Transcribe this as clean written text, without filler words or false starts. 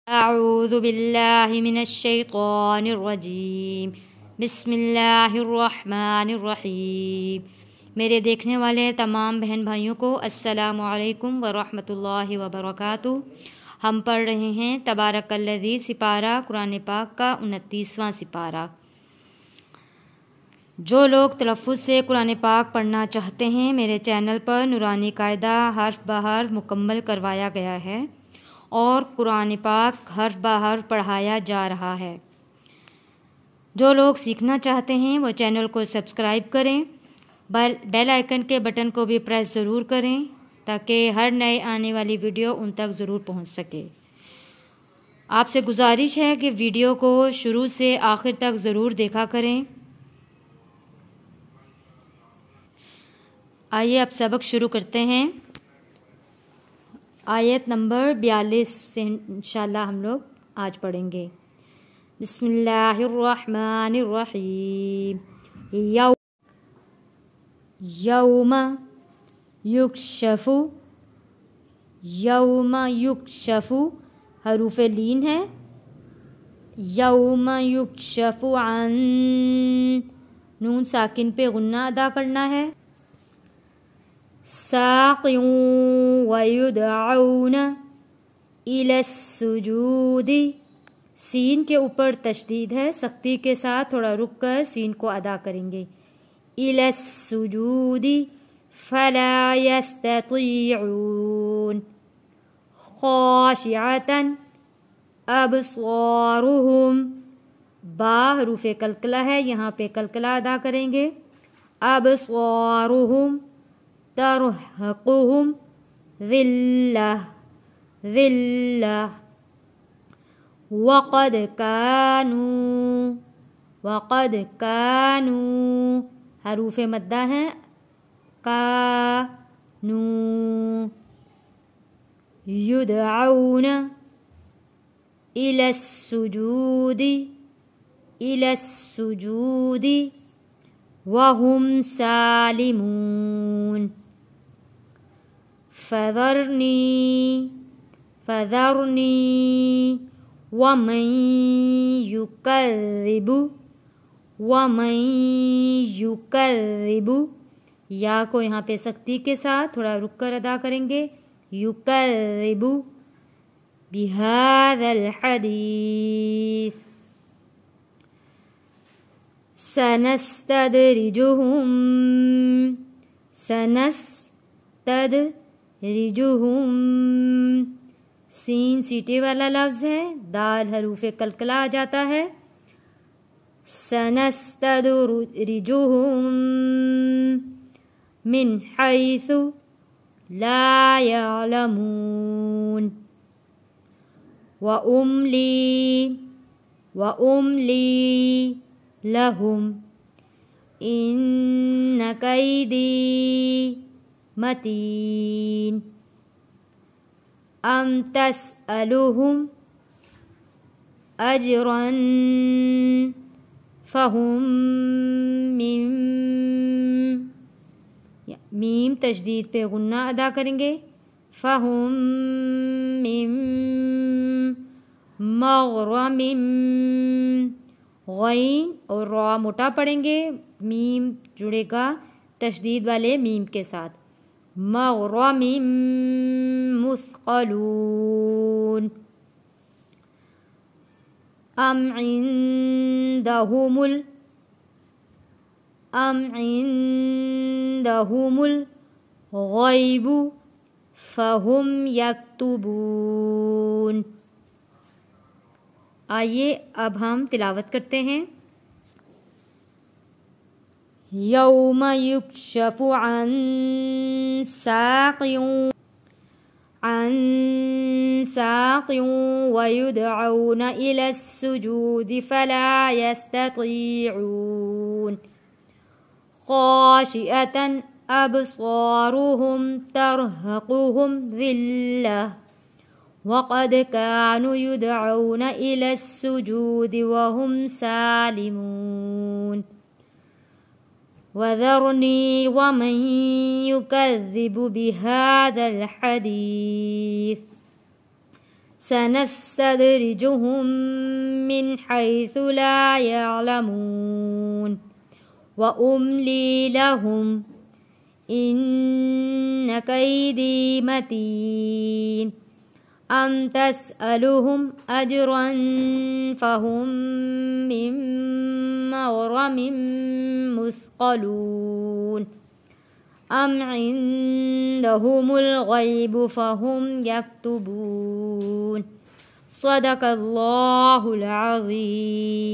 اعوذ باللہ من الشیطان الرجیم بسم اللہ الرحمن الرحیم۔ میرے دیکھنے والے تمام بہن بھائیوں کو السلام علیکم ورحمۃ اللہ وبرکاتہ۔ ہم پڑھ رہے ہیں تبارک الذی سپارہ قرآن پاک کا 29واں سپارہ۔ جو لوگ تلفظ سے قرآن پاک پڑھنا چاہتے ہیں، میرے چینل پر نورانی قاعدہ حرف بہ حرف مکمل کروایا گیا ہے اور قرآن پاک حرف بہ حرف پڑھایا جا رہا ہے۔ جو لوگ سیکھنا چاہتے ہیں وہ چینل کو سبسکرائب کریں، بیل آئیکن کے بٹن کو بھی پریس ضرور کریں تاکہ ہر نئے آنے والی ویڈیو ان تک ضرور پہنچ سکے۔ آپ سے گزارش ہے کہ ویڈیو کو شروع سے آخر تک ضرور دیکھا کریں۔ آئیے اب سبق شروع کرتے ہیں۔ آیت نمبر 42 سے انشاءاللہ ہم لوگ آج پڑھیں گے۔ بسم اللہ الرحمن الرحیم۔ یوم یکشف، یوم یکشف حروف لین ہے۔ یوم یکشف عن، نون ساکن پہ غنہ ادا کرنا ہے۔ ساق ویدعون الی السجود، سین کے اوپر تشدید ہے، سختی کے ساتھ تھوڑا رک کر سین کو ادا کریں گے۔ الی السجود فلا یستطیعون، خاشعۃ ابصارہم، با حروف قلقلہ ہے، یہاں پہ قلقلہ ادا کریں گے۔ ابصارہم ترہقہم ذلہ، ذلہ، وقد کانوا، وقد کانوا حروف مدہ ہیں، کانوا یدعون الی السجود، الی السجود وہم سالمون۔ فذرنی، فذرنی ومن یکذب، ومن یکذب، یا کو یہاں پہ سختی کے ساتھ تھوڑا رک کر ادا کریں گے۔ یکذب بہذا الحدیث سنستدرجہم، سنستدرجہم، سین سیٹے والا لفظ ہے، دال حروف قلقلہ آ جاتا ہے۔ سنستدرجہم من حیث لا یعلمون، وَأُمْلِي، وَأُمْلِي لَهُمْ إِنَّ كَيْدِي مَتِينٌ۔ أَمْ تَسْأَلُهُمْ أَجْرًا فَهُمْ من، میم تشدید پہ غنہ ادا کریں گے۔ فَهُمْ من مغرم، غین اور را موٹا پڑھیں گے، میم جڑے گا تشدید والے میم کے ساتھ۔ مغرم مثقلون، ام عندهم ام عندهم الغیب فہم یکتبون۔ آئیے اب ہم تلاوت کرتے ہیں۔ یوم یکشف عن ساق، عن ساق ویدعون الی السجود فلا یستطیعون، خاشعۃ ابصارہم ترہقہم ذلہ، وقد كانوا يدعون إلى السجود وهم سالمون۔ وذرني ومن يكذب بهذا الحديث سنستدرجهم من حيث لا يعلمون وأملي لهم إن كيدي متين أم تسألهم أجرا فهم من مغرم مثقلون أم عندهم الغيب فهم يكتبون صدق الله العظيم.